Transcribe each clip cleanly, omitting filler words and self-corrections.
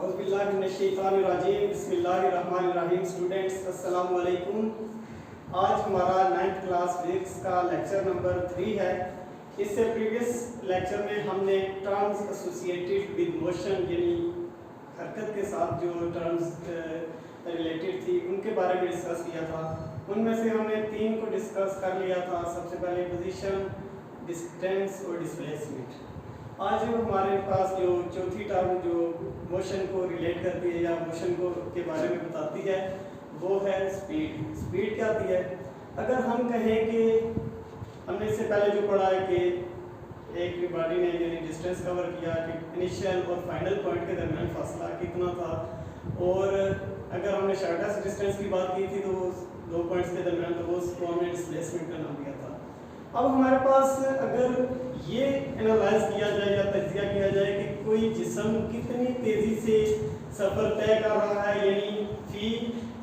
बिस्मिल्लाहिर्रहमानिर्रहीम। स्टूडेंट्स अस्सलाम वालेकुम। आज हमारा 9th क्लास फिजिक्स का लेक्चर नंबर 3 है। इससे प्रीवियस लेक्चर में हमने टर्म्स एसोसिएटेड विद मोशन यानी हरकत के साथ जो टर्म्स रिलेटेड थी उनके बारे में डिस्कस किया था। उनमें से हमने 3 को डिस्कस कर लिया था। सबसे पहले पोजीशन, डिस्टेंस और डिस्प्लेसमेंट। आज हमारे पास जो चौथी टर्म जो मोशन को रिलेट करती है या मोशन को के बारे में बताती है वो है स्पीड। स्पीड क्या होती है? अगर हम कहें कि हमने इससे पहले जो पढ़ा है कि एक बॉडी ने यानी डिस्टेंस कवर किया कि इनिशियल और फाइनल पॉइंट के दरमियान फासला कितना था, और अगर हमने शॉर्टेस्ट डिस्टेंस की बात की थी तो वो 2 पॉइंट्स के दरमियान, तो उसको हमने डिस्प्लेसमेंट का नाम दिया था। अब हमारे पास अगर ये एनालाइज किया जाए या तज्जिया किया जाए कि कोई जिस्म कितनी तेज़ी से सफ़र तय कर रहा है यानी फी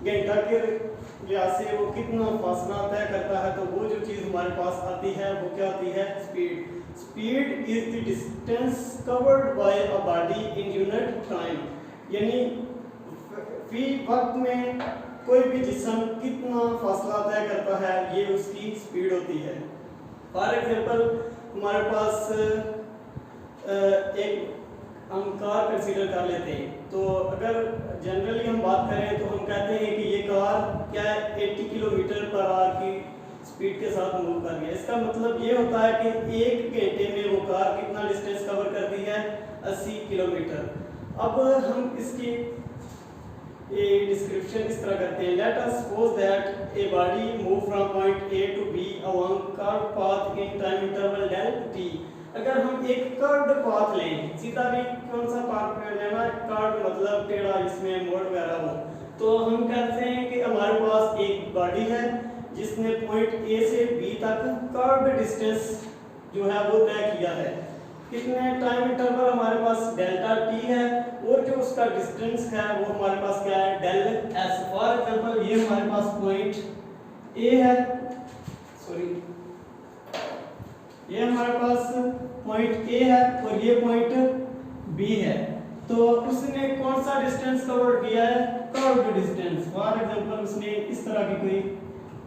घंटा के लिहाज से वो कितना फासला तय करता है, तो वो जो चीज़ हमारे पास आती है वो क्या आती है? Speed. Speed is the distance covered by a body in unit time, यानी फी वक्त में कोई भी जिस्म कितना फासला तय करता है ये उसकी स्पीड होती है। फॉर एग्जाम्पल हमारे पास एक हम कार कंसीडर कर लेते हैं, तो अगर जनरली हम बात करें तो हम कहते हैं कि ये कार क्या है 80 किलोमीटर पर आवर की स्पीड के साथ मूव कर रही है। इसका मतलब ये होता है कि 1 घंटे में वो कार कितना डिस्टेंस कवर करती है? 80 किलोमीटर। अब हम इसकी डिस्क्रिप्शन इस तरह करते हैं। Let us suppose that a body move from point A to B along curved path in time interval del T. अगर हम एक कर्व्ड पाथ लें, सीधा भी कौन सा पाथ लेना? कर्व्ड मतलब टेढ़ा जिसमें मोड़ वगैरह हो, तो हम कहते हैं कि हमारे पास एक बॉडी है जिसने पॉइंट ए से बी तक कर्व्ड डिस्टेंस जो है वो तय किया है। कितने टाइम इंटरवल हमारे पास? डेल्टा टी है, और जो उसका डिस्टेंस है वो हमारे पास क्या है? Del S. फॉर एग्जांपल ये हमारे पास पॉइंट ए है, सॉरी ये हमारे पास पॉइंट ए है और ये पॉइंट बी है। तो उसने कौन सा डिस्टेंस कवर किया है? Curved distance. फॉर एग्जांपल उसने इस तरह की कोई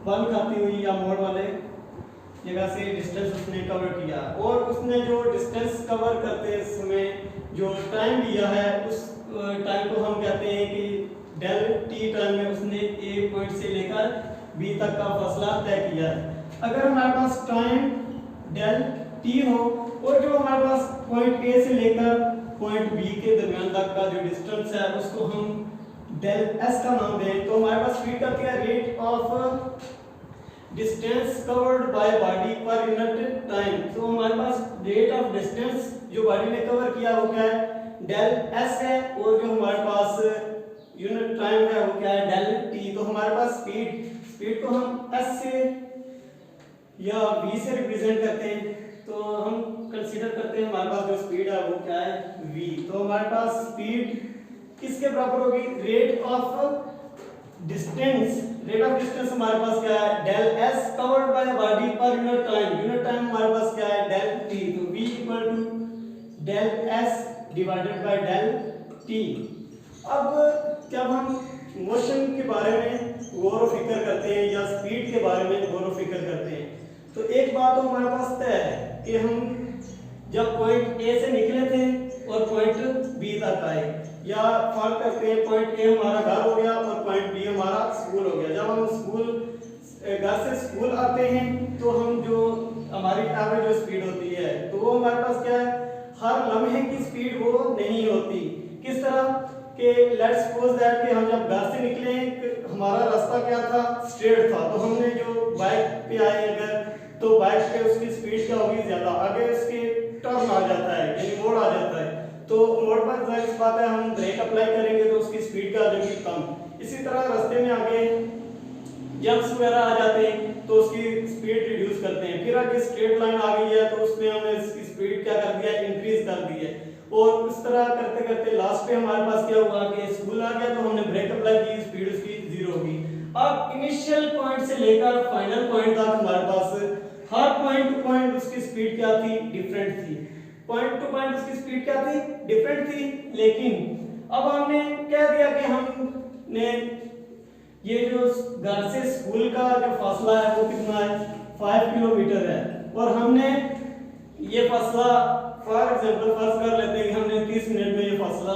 बल खाती हुई या मोड़ वाले जगह से डिस्टेंस उसने कवर किया, और उसने जो डिस्टेंस कवर करते समय जो टाइम लिया है उस टाइम को हम कहते हैं कि डेल टी टाइम में उसने ए पॉइंट से लेकर बी तक का फासला तय किया है। अगर हमारे पास टाइम डेल टी हो और जो हमारे पास पॉइंट ए से लेकर पॉइंट बी के दरमियान तक का जो डिस्टेंस है उसको हम डेल एस का नाम दें, तो हमारे पास स्पीड का क्या? Rate of distance covered by body per unit time. तो हमारे पास रेट ऑफ डिस्टेंस जो बॉडी ने कवर किया वो क्या है? डेल एस है, और जो हमारे पास यूनिट टाइम है वो क्या है? Del T. तो हमारे पास स्पीड को हम एस से या v से रिप्रेजेंट करते हैं, तो हम कंसीडर करते हैं हमारे पास जो स्पीड है वो क्या है? v। तो हमारे पास स्पीड किसके बराबर होगी? Rate of distance. Rate of distance हमारे पास क्या है? Del s covered by body per unit time. Unit time हमारे पास क्या है? Del t। तो v equal to del s divided by del t। अब जब हम मोशन के बारे में गौर व फिक्र करते हैं या स्पीड के बारे में गौर व फिक्र करते हैं, तो एक बात तो हमारे पास तय है कि हम जब पॉइंट ए से निकले थे और पॉइंट बी तक आए, या फॉर करते हैं पॉइंट ए हमारा घर हो गया और पॉइंट बी हमारा स्कूल हो गया। जब हम घर से स्कूल आते हैं तो हम जो हमारी एवरेज जो स्पीड होती है तो वो हमारे पास क्या है? हर लम्हे की स्पीड वो नहीं होती। किस तरह कि लेट्स सपोज दैट कि हम जब घर से निकले हमारा रास्ता क्या था? स्ट्रेट था, तो हमने जो बाइक पे आए अगर, तो बाइक पे उसकी स्पीड क्या होगी? ज्यादा। आगे उसके टर्न आ जाता है यानी मोड़ आ जाता है, तो मोड़ पर जाहिर सी बात है हम ब्रेक अप्लाई करेंगे तो उसकी स्पीड क्या आ जाएगी? कम। इसी तरह रास्ते में आगे जंप्स वगैरह आ जाते हैं तो उसकी स्पीड रिड्यूस करते हैं। फिर आगे स्ट्रेट लाइन आ गई है तो उसमें हमने इसकी स्पीड क्या कर दिया? इंक्रीज कर दी है। और इस तरह करते करते लास्ट पे हमारे पास क्या हुआ कि स्कूल आ गया तो हमने ब्रेक अप्लाई की, स्पीड उसकी 0 होगी। अब इनिशियल पॉइंट से लेकर फाइनल पॉइंट तक हमारे पास हर पॉइंट टू पॉइंट उसकी स्पीड क्या थी? डिफरेंट थी। पॉइंट टू पॉइंट उसकी स्पीड क्या थी? डिफरेंट थी, लेकिन अब हमने कह दिया कि हमने ये जो घर से स्कूल का जो फासला है वो कितना है 5 किलोमीटर है, और हमने ये फासला फॉर एग्जांपल फर्ज कर लेते हैं कि हमने 30 मिनट में ये फासला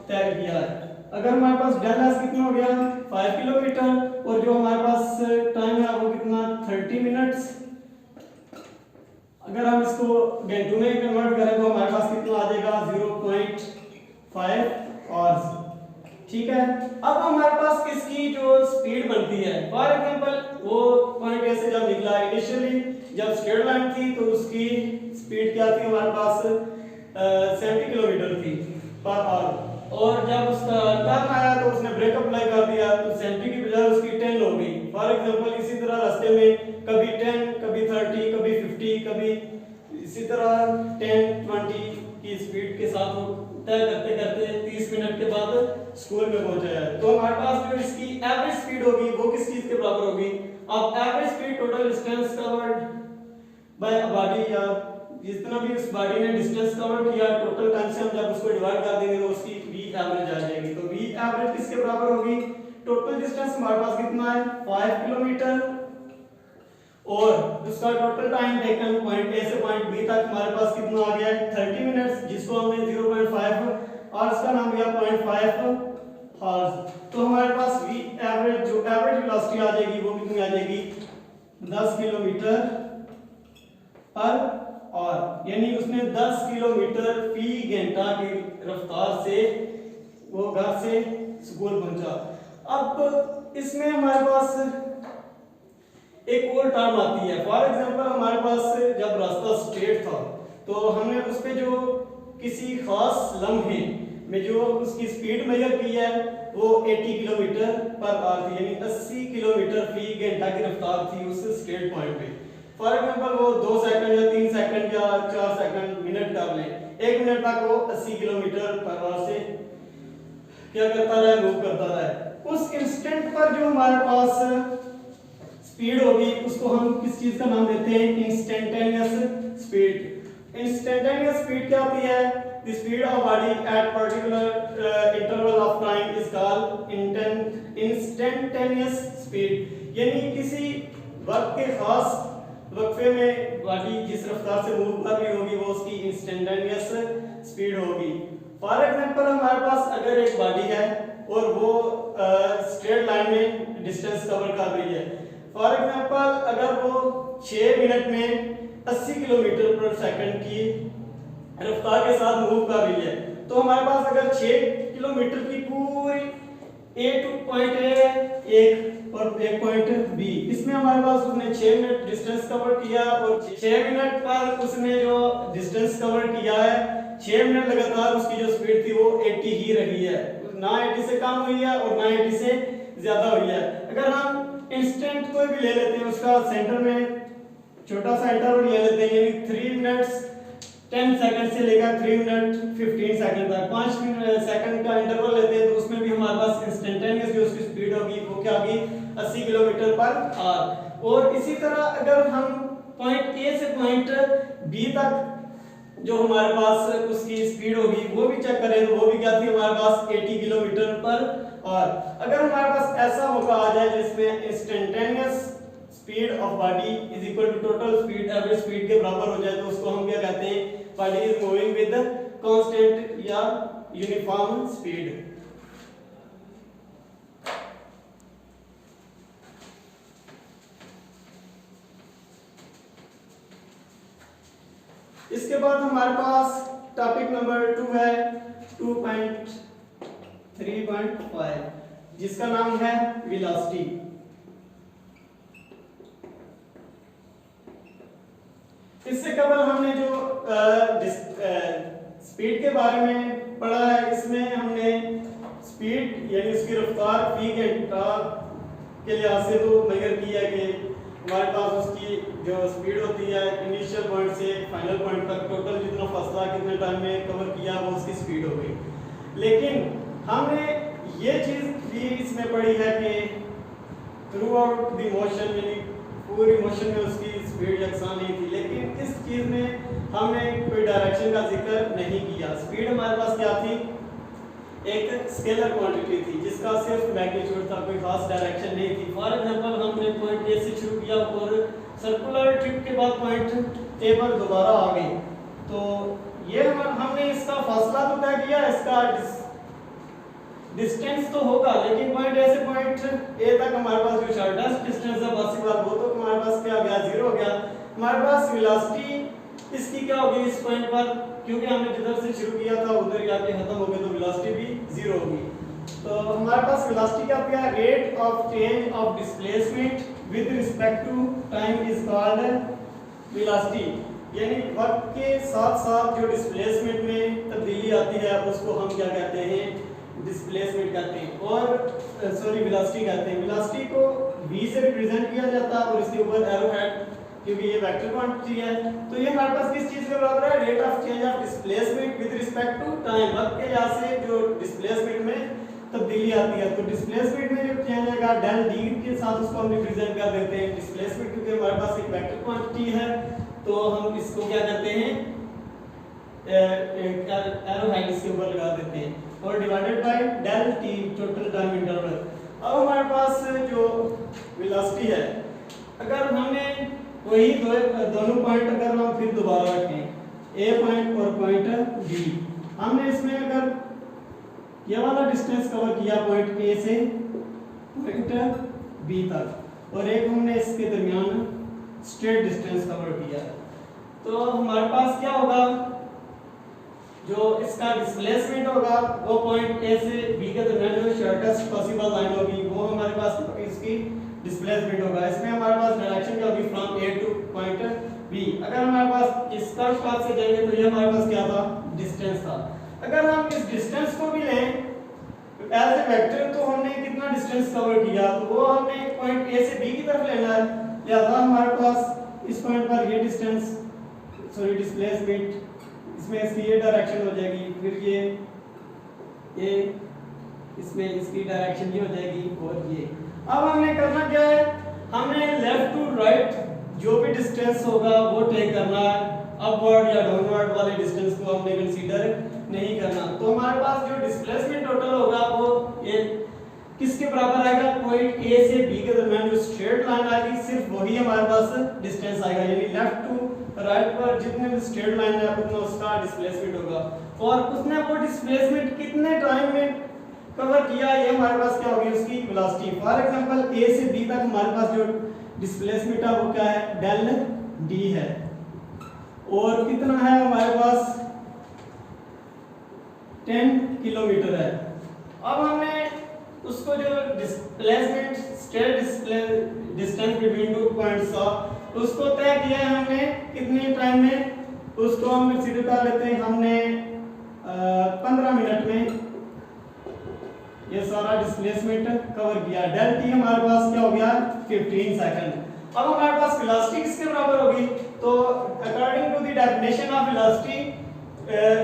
तय किया है। अगर हमारे पास डेल एस कितना हो गया 5 किलोमीटर, और जो हमारे पास टाइम है वो कितना 30 मिनट्स। अगर हम इसको घंटों में कन्वर्ट करें तो हमारे पास कितना आ जाएगा 0.5 आवर्स। ठीक है, अब हमारे पास इसकी जो स्पीड बनती है, फॉर एग्जांपल वो पॉइंट ए से जब निकला इनिशियली जब स्ट्रेट लाइन थी तो उसकी स्पीड क्या थी हमारे पास 70 किलोमीटर थी पर आवर, और जब उसका टर्न आया तो उसने ब्रेक अप्लाई कर दिया तो 70 की बजाय उसकी 10 हो गई। फॉर एग्जांपल इसी तरह रास्ते में कभी 10 कभी 30 कभी 50 कभी इसी तरह 10 20 की स्पीड के साथ वो तय करते करते 30 मिनट के बाद स्कूल में पहुंचा है। तो हमारे पास जो इसकी एवरेज स्पीड होगी वो किस चीज के बराबर होगी? अब average speed total distance covered by body, या जितना भी उस बॉडी ने डिस्टेंस कवर किया टोटल टाइम से हम जब उसको डिवाइड कर देंगे तो उसकी v एवरेज आ जाएगी। तो v एवरेज किसके बराबर होगी? टोटल डिस्टेंस हमारे पास कितना है 5 किलोमीटर, और उसका total time taken point A से पॉइंट बी तक हमारे पास कितना आ गया है 30 मिनट्स, जिसको हमने 0.5 आवर्स का नाम दिया 0.5 आवर्स। तो हमारे पास v एवरेज जो एवरेज वेलोसिटी आ जाएगी वो कितनी आ जाएगी 10 किलोमीटर पर आवर, यानी उसने 10 किलोमीटर फी घंटा की रफ्तार से वो घर से स्कूल पहुंचा। अब इसमें हमारे पास एक और टर्म आती है, फॉर एग्जांपल हमारे पास जब रास्ता स्ट्रेट था तो हमने उस पे जो किसी खास लम्हे में जो उसकी स्पीड मेजर की है वो 80 किलोमीटर पर आवर थी, यानी 80 किलोमीटर फी घंटा की रफ्तार थी उस स्ट्रेट पॉइंट पे। फॉर एग्जांपल वो 2 सेकंड या 3 सेकंड या 4 सेकंड मिनट कर ले, 1 मिनट तक वो 80 किलोमीटर पर आवर से क्या करता रहा, मूव करता रहा। उस इंस्टेंट पर जो हमारे पास स्पीड होगी उसको हम किस चीज का नाम देते हैं इंस्टेंटेनियस स्पीड। इंस्टेंटेनियस स्पीड क्या होती है? The speed of body at particular interval of time is called instantaneous speed, यानी किसी वक्त के खास वक्फे में बॉडी जिस रफ्तार से मूव कर रही होगी वो उसकी इंस्टेंटेनियस स्पीड होगी। फॉर एग्जांपल हमारे पास अगर एक बॉडी है और वो स्ट्रेट लाइन में डिस्टेंस कवर कर रही है, फॉर एग्जांपल अगर वो 6 मिनट में 80 किलोमीटर पर सेकंड की रफ्तार के साथ मूव कर रही है, तो हमारे पास अगर 6 किलोमीटर की पूरी A टू पॉइंट A है एक और एक पॉइंट B, इसमें हमारे पास उसने 6 मिनट डिस्टेंस कवर किया और 6 मिनट पर उसने जो डिस्टेंस कवर किया है 6 मिनट लगातार उसकी जो स्पीड थी वो 80 ही रही है, ना 80 से कम हुई है और ना 80 से ज्यादा हुई है। अगर हम इंस्टेंट कोई भी ले लेते हैं उसका सेंटर में छोटा सा इंटरवल ले लेते हैं, यानी 3 मिनट्स 10 सेकंड से लेकर 3 मिनट 15 सेकंड तक 5 सेकंड का इंटरवल लेते हैं, तो उसमें भी हमारे पास इंस्टेंटेनियस जो उसकी स्पीड होगी वो क्या होगी 80 किलोमीटर पर आवर। और इसी तरह अगर हम पॉइंट ए से पॉइंट बी तक जो हमारे पास उसकी स्पीड होगी वो भी चेक करें तो वो भी क्या थी हमारे पास 80 किलोमीटर पर आवर। अगर हमारे पास ऐसा मौका आ जाए जिसमें instantaneous speed of body is equal to total speed average speed के बराबर हो जाए तो उसको हम क्या कहते हैं, body is moving with constant या यूनिफॉर्म स्पीड। इसके बाद हमारे पास टॉपिक नंबर 2 है 2.3.5 जिसका नाम है वेलोसिटी। इससे कबल हमने जो स्पीड के बारे में पढ़ा है, इसमें हमने स्पीड यानी उसकी रफ्तार फी घंटा के लिहाज से तो मेजर किया कि हमारे पास उसकी जो स्पीड होती है इनिशियल पॉइंट से फाइनल पॉइंट तक टोटल जितना फासला कितने टाइम में कवर किया वो उसकी स्पीड हो गई। लेकिन हमने ये चीज़ भी इसमें पढ़ी है कि थ्रू आउट द मोशन यानी पूरी मोशन में उसकी स्पीड यकसान नहीं थी, लेकिन इस चीज़ में हमने कोई डायरेक्शन का जिक्र नहीं किया। स्पीड हमारे पास क्या थी एक स्केलर क्वांटिटी थी जिसका सिर्फ मैग्नीट्यूड था, कोई खास डायरेक्शन नहीं थी। फॉर एग्जांपल हमने पॉइंट ए से शुरू किया और सर्कुलर ट्रिप के बाद पॉइंट ए पर दोबारा आ गए, तो ये हमने इसका फासला तो तय किया, इसका डिस्टेंस तो होगा, लेकिन पॉइंट ए से पॉइंट ए तक हमारे पास जो शॉर्टेस्ट डिस्टेंस है बस बात वो तो हमारे पास क्या गया, जीरो हो गया। हमारे पास वेलोसिटी इसकी क्या होगी इस पॉइंट पर, क्योंकि हमने जिधर से शुरू किया था उधर ही आके खत्म हो गया, तो वेलोसिटी भी जीरो होगी। तो हमारे पास वेलोसिटी का क्या, rate of change of displacement with respect to time is called velocity, यानी वक्त के साथ साथ जो डिस्प्लेसमेंट में तब्दीली आती है उसको हम क्या कहते हैं, डिस्प्लेसमेंट कहते हैं, और सॉरी वेलोसिटी कहते हैं। वेलोसिटी को v से रिप्रेजेंट किया जाता है और इसके ऊपर एरो हेड, क्योंकि ये वेक्टर क्वांटिटी है। तो ये हमारे पास किस चीज के बराबर है, rate of change of displacement with respect to time, वक्त के लिहाज से जो डिस्प्लेसमेंट में तब्दीली आती है। तो डिस्प्लेसमेंट में जो चेंज आएगा डेल डी के साथ उसको हम रिप्रेजेंट कर देते हैं डिस्प्लेसमेंट, क्योंकि हमारे पास एक वेक्टर क्वांटिटी है तो हम इसको क्या करते हैं, एरो हेड इसके ऊपर लगा देते हैं, और divided by del T total time interval. अब हमारे पास जो वेलोसिटी है, अगर हमने वही दोनों पॉइंट अगर हम फिर दोबारा रखें, ए पॉइंट और पॉइंट बी, हमने इसमें अगर ये वाला डिस्टेंस कवर किया पॉइंट ए से पॉइंट बी तक, और एक हमने इसके दरमियान स्ट्रेट डिस्टेंस कवर किया, तो हमारे पास क्या होगा, जो इसका डिस्प्लेसमेंट होगा वो पॉइंट ए से बी के दरमियान जो शॉर्टेस्ट पॉसिबल लाइन होगी वो हमारे पास इसकी डिस्प्लेसमेंट होगा। इसमें हमारे पास डायरेक्शन क्या होगी, from A to point B. अगर हमारे पास इस कर्व पाथ से जाएंगे तो ये हमारे पास क्या था, डिस्टेंस था। अगर हम इस डिस्टेंस को भी लें एज ए वेक्टर, तो हमने कितना डिस्टेंस कवर किया, तो वो हमने पॉइंट ए से बी की तरफ लेना है, लिहाजा हमारे पास इस पॉइंट पर ये डिस्टेंस सॉरी डिस्प्लेसमेंट, इसमें इसकी ये डायरेक्शन हो जाएगी, फिर ये इसमें इसकी डायरेक्शन ये हो जाएगी, और ये। अब हमने करना क्या है, हमने लेफ्ट टू राइट जो भी डिस्टेंस होगा वो टेक करना है, अपवर्ड या डाउनवर्ड वाले डिस्टेंस को हमने कंसीडर नहीं करना। तो हमारे पास जो डिस्प्लेसमेंट टोटल होगा वो ये किसके बराबर आएगा, पॉइंट ए से बी के दरमियान जो स्ट्रेट लाइन आएगी सिर्फ वही हमारे पास डिस्टेंस आएगा, यानी लेफ्ट टू राइट पर जितने भी स्ट्रेट लाइन है उतना उसका डिस्प्लेसमेंट होगा, और उसने वो डिस्प्लेसमेंट कितने टाइम में कवर किया, ये हमारे पास क्या होगी, उसकी वेलोसिटी। फॉर एग्जांपल ए से बी तक हमारे पास जो डिस्प्लेसमेंट है वो क्या है, डेल डी है, और कितना है हमारे पास 10 किलोमीटर है। अब हमने उसको जो displacement straight distance between 2 points था उसको तय किया है हमने कितने टाइम में, उसको हम कंसीडर कर लेते हैं हमने 15 मिनट में ये सारा डिस्प्लेसमेंट कवर किया। डेल टी हमारे पास क्या हो गया, 15 सेकंड। अब हमारे पास वेलोसिटी किसके बराबर होगी, तो according to the definition of velocity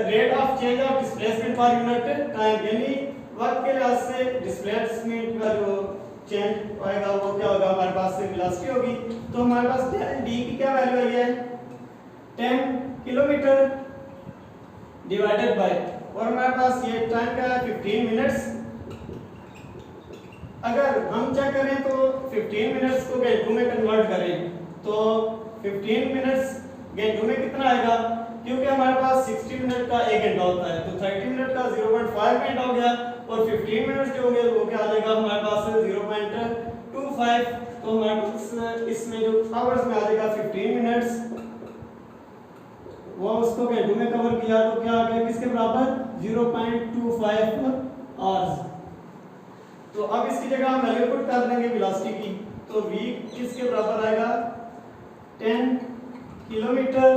rate of change of displacement per unit time, यानी वक्त के लिहाज से डिस्प्लेसमेंट का जो चेंज आएगा वो क्या होगा, हमारे पास से वेलोसिटी होगी। तो हमारे पास डेल डी की क्या वैल्यू आई है, 10 किलोमीटर डिवाइडेड बाय, और हमारे पास ये टाइम का है 15 मिनट्स। अगर हम चेक करें तो 15 मिनट्स को घंटों में कन्वर्ट करें तो 15 मिनट्स घंटों में कितना आएगा, क्योंकि हमारे पास 60 मिनट का 1 घंटा होता है, तो 30 मिनट का 0.5 घंटा हो गया, और 15 मिनट्स जो होंगे वो क्या आ जाएगा हमारे पास 0.25, तो हमारे पास इसमें जो आवर्स में आ जाएगा 15 मिनट्स, वो उसको घंटों में कवर किया तो क्या आ गया किसके बराबर, 0.25 आवर्स। तो अब इसकी जगह हम वैल्यू पुट कर देंगे वेलोसिटी की, तो v किसके बराबर आएगा, 10 किलोमीटर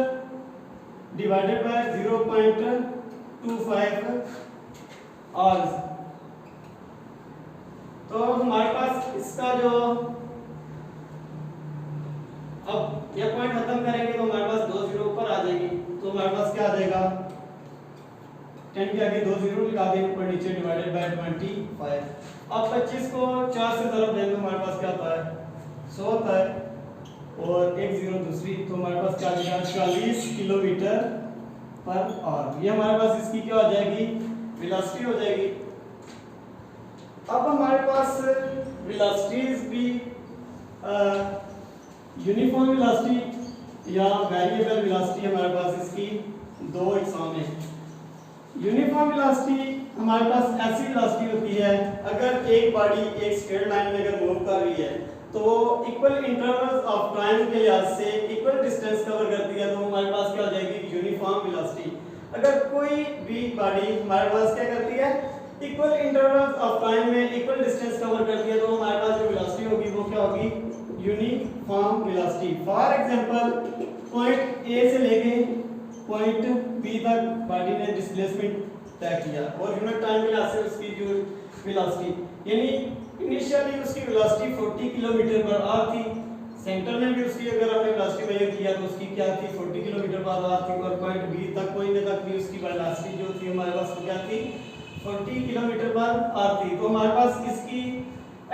डिवाइडेड बाय 0.25 आवर्स। तो हमारे पास इसका जो अब ये पॉइंट खत्म करेंगे तो हमारे पास 2 जीरो ऊपर आ जाएगी, तो हमारे पास क्या आ जाएगा, 10 के आगे 2 जीरो लगा देंगे ऊपर नीचे डिवाइडेड बाय 25। अब 25 को 4 से ज़रब देंगे तो हमारे पास क्या होता है, 100 होता है, और एक जीरो दूसरी, तो हमारे पास क्या आ जाएगा 40 किलोमीटर पर आवर। ये हमारे पास इसकी क्या हो जाएगी, वेलोसिटी हो जाएगी। अब हमारे पास वेलोसिटीज भी यूनिफॉर्म वेलोसिटी या वेरिएबल वेलोसिटी हमारे पास इसकी दो इकसाम है। यूनिफॉर्म वेलोसिटी हमारे पास ऐसी वेलोसिटी होती है अगर एक बॉडी एक स्ट्रेट लाइन में अगर मूव कर रही है तो वो इक्वल इंटरवल्स ऑफ टाइम के लिहाज से इक्वल डिस्टेंस कवर करती है, तो हमारे पास क्या हो जाएगी यूनिफॉर्म वेलोसिटी। अगर कोई भी बॉडी हमारे पास क्या करती है इक्वल इंटरवल्स ऑफ टाइम में इक्वल डिस्टेंस कवर करती है तो हमारे पास जो वेलोसिटी होगी वो क्या होगी uniform velocity. For example point A से लेके पॉइंट बी तक बॉडी ने डिस्प्लेसमेंट तय किया और यूनिट टाइम के लिहाज से उसकी जो वेलोसिटी यानी इनिशियली उसकी वेलोसिटी 40 किलोमीटर पर आवर थी, सेंटर में भी उसकी अगर हमने वेलोसिटी मेजर किया तो उसकी क्या थी 40 किलोमीटर पर आवर थी और पॉइंट बी तक पहुंचने तक भी उसकी वेलोसिटी जो थी हमारे पास क्या थी 40 किलोमीटर पर आवर थी। तो हमारे पास इसकी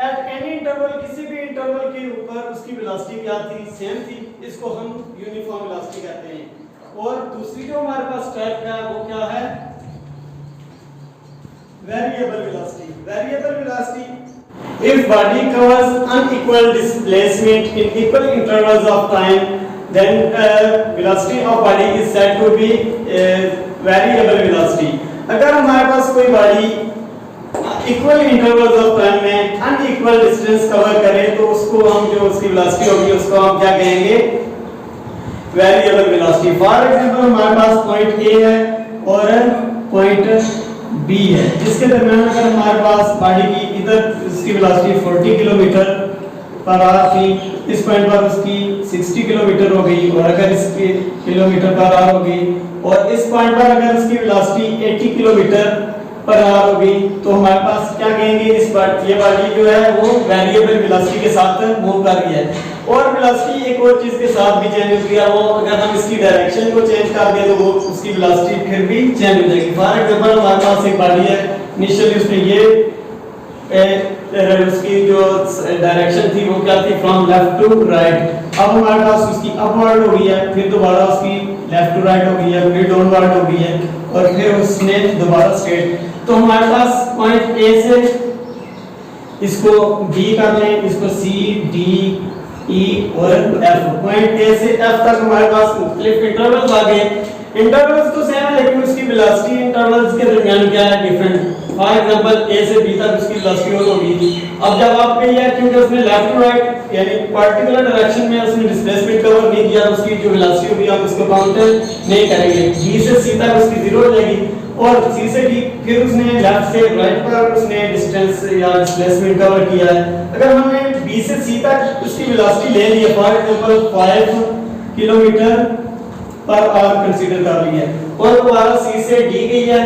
एट एनी इंटरवल किसी भी इंटरवल के ऊपर उसकी वेलोसिटी क्या थी सेम थी, इसको हम यूनिफॉर्म वेलोसिटी कहते हैं। और दूसरी जो हमारे पास टाइप है वो क्या है variable velocity. Variable velocity if body covers unequal displacement in equal intervals of time then velocity of body is said to be variable velocity। अगर हमारे पास कोई body equal intervals of time में अनइक्वल डिस्टेंस कवर करे तो उसको हम जो उसकी वेलोसिटी होगी उसको हम क्या कहेंगे वेरिएबल वेलोसिटी। फॉर एग्जांपल हमारे पास पॉइंट ए है और पॉइंट बी है, जिसके दरमियान अगर हमारे पास बॉडी की इधर उसकी वेलोसिटी 40 किलोमीटर पर आवर थी, इस पॉइंट पर उसकी 60 किलोमीटर हो गई और अगर इसकी किलोमीटर पर आवर हो गई और इस पॉइंट पर अगर उसकी वेलोसिटी 80 किलोमीटर पर आवर हो गई तो हमारे पास क्या कहेंगे इस बार ये बॉडी जो है वो वेरिएबल वेलोसिटी के साथ मूव कर रही है। और वेलोसिटी एक और चीज के साथ भी चेंज होती है, वो अगर हम इसकी डायरेक्शन को चेंज कर दें तो वो उसकी वेलोसिटी फिर भी चेंज हो जाएगी। फॉर एग्जांपल हमारे पास एक बॉडी है, इनिशियली उसमें ये उसकी जो डायरेक्शन थी वो क्या थी फ्रॉम लेफ्ट टू राइट, अब हमारे पास उसकी अपवर्ड हो गई है, फिर दोबारा उसकी लेफ्ट टू राइट हो गई है, फिर डाउनवर्ड हो गई है और फिर उसने दोबारा स्ट्रेट। तो हमारे पास पॉइंट ए से इसको बी कर लें, इसको सी डी ई और एफ, पॉइंट ए से एफ तक हमारे पास मुख्तलिफ इंटरवल्स आ गए। इंटरवल्स तो सेम है लेकिन उसकी वेलोसिटी इंटरवल्स के दरमियान क्या है डिफरेंट। फॉर एग्जांपल ए से बी तक उसकी वेलोसिटी और होगी। अब जब आप पे यह क्योंकि उसने लेफ्ट टू राइट यानी पर्टिकुलर डायरेक्शन में उसने डिस्प्लेसमेंट कवर नहीं किया, उसकी जो वेलोसिटी होगी आप उसको काउंट नहीं करेंगे। बी से सी तक उसकी जीरो हो जाएगी और सी से डी फिर उसने लेफ्ट से राइट पर उसने डिस्टेंस या डिस्प्लेसमेंट कवर किया है। अगर हमने बी से सी तक उसकी वेलोसिटी ले ली है for example 5 kilometre per hour consider कर ली है और दोबारा सी से डी गई है,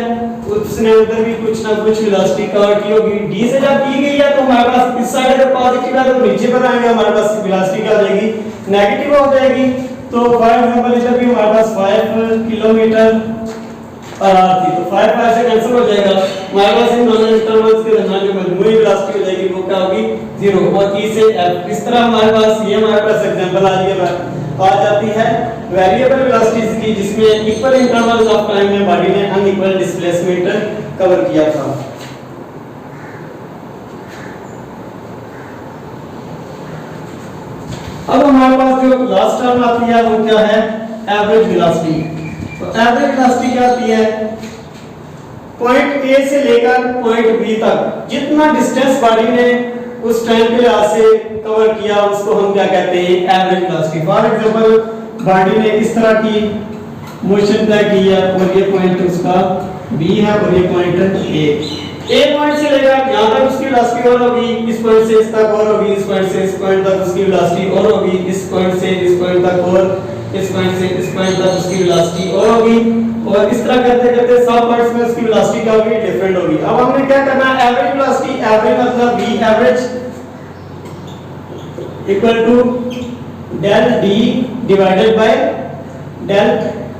उसने उधर भी कुछ ना कुछ वेलोसिटी कवर की होगी। डी से जब डी गई है तो हमारे पास इस साइड अगर पॉजिटिव है तो नीचे पर आएंगे हमारे पास वेलोसिटी क्या हो जाएगी नेगेटिव हो जाएगी। तो फॉर एग्जांपल इधर भी हमारे पास 5 किलोमीटर पर आवर थी तो 5 5 से कैंसिल हो जाएगा, हमारे पास इन दोनों इंटरवल्स के दरमियान जो मजमूई वेलोसिटी हो जाएगी वो क्या होगी 0 और ई से एफ। इस तरह हमारे पास ये हमारे पास एग्जांपल आ जाती है वेरिएबल वेलोसिटीज की जिसमें इक्वल इंटरवल्स ऑफ टाइम में बॉडी ने अनइक्वल डिस्प्लेसमेंट कवर किया था। अब हमारे पास जो लास्ट टर्म आती है वो क्या है एवरेज वेलोसिटी। तो एवरेज वेलोसिटी क्या आती है पॉइंट ए से लेकर पॉइंट बी तक जितना डिस्टेंस बॉडी ने उस टाइम के लिहाज से कवर किया उसको हम क्या कहते हैं average velocity. For example body ने इस तरह की मोशन तय की है और ये पॉइंट उसका बी है और ये पॉइंट ए पॉइंट से लेकर यहां तक उसकी वेलोसिटी और होगी, इस पॉइंट से इस तक और होगी, इस पॉइंट से इस पॉइंट तक उसकी वेलोसिटी और होगी, इस पॉइंट से इस पॉइंट तक और इस पॉइंट से इस पॉइंट तक उसकी वेलोसिटी और होगी और इस तरह करते करते सब पॉइंट्स में उसकी वेलोसिटी क्या होगी डिफरेंट होगी। अब हमने क्या करना है एवरेज वेलोसिटी, एवरेज मतलब v average equal to del d divided by del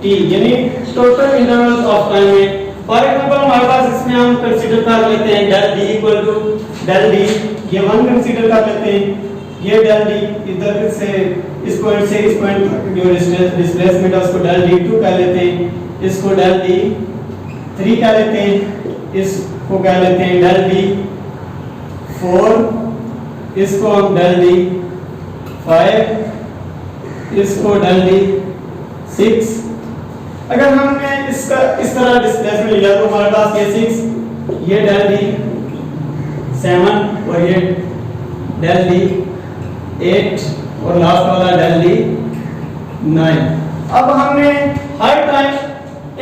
t यानी टोटल इंटरवल्स ऑफ टाइम में। फॉर एग्जांपल हमारे पास इसमें हम कंसीडर कर लेते हैं del d equal to del d, ये 1 कंसीडर कर लेते हैं, ये डेल d इधर से इस पॉइंट से इस पॉइंट तक जो डिस्प्लेसमेंट है उसको डेल d2 कह लेते हैं, इसको डेल d3 कह लेते हैं, इसको कह लेते हैं डेल d 4, इसको हम डेल डी 5, इसको डेल डी 6। अगर हमने इसका इस तरह डिस्प्लेसमेंट लिया तो हमारे पास ये 6, ये डेल डी 7 और ये डेल डी 8 और लास्ट वाला डेल डी 9। अब हमने हर टाइम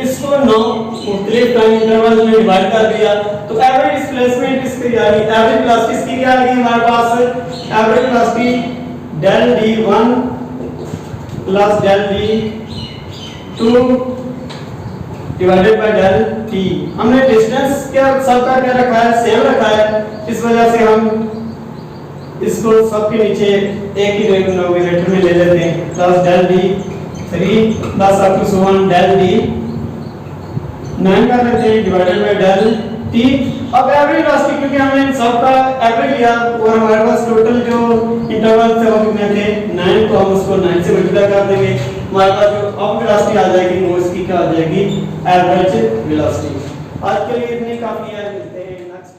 इसको 9 मुख्तलिफ टाइम इंटरवल में डिवाइड कर दिया तो एवरेज डिस्प्लेसमेंट इसकी यानी एवरेज वेलोसिटी इसकी क्या आ गई हमारे पास? Average velocity del D 1 plus del D 2 divided by del T. हमने डिस्टेंस क्या सबका क्या रखा है? सेम रखा है। इस वजह से हम इसको सबके नीचे एक ही डिनोमिनेटर में ले लेते हैं plus del D 3 plus up to 1 del D 9 कर लेते हैं डिवाइडेड बाय डेल टी। अब एवरेज वेलोसिटी क्योंकि हमने इन सबका एवरेज लिया और हमारे पास टोटल जो इंटरवल थे वो कितने थे? 9, तो हम उसको 9 से मल्टीप्लाई कर देंगे। हमारे पास जो अब वेलोसिटी आ जाएगी वो इसकी क्या आ जाएगी? Average velocity. आज के लिए इतनी काफी है, मिलते हैं नेक्स्ट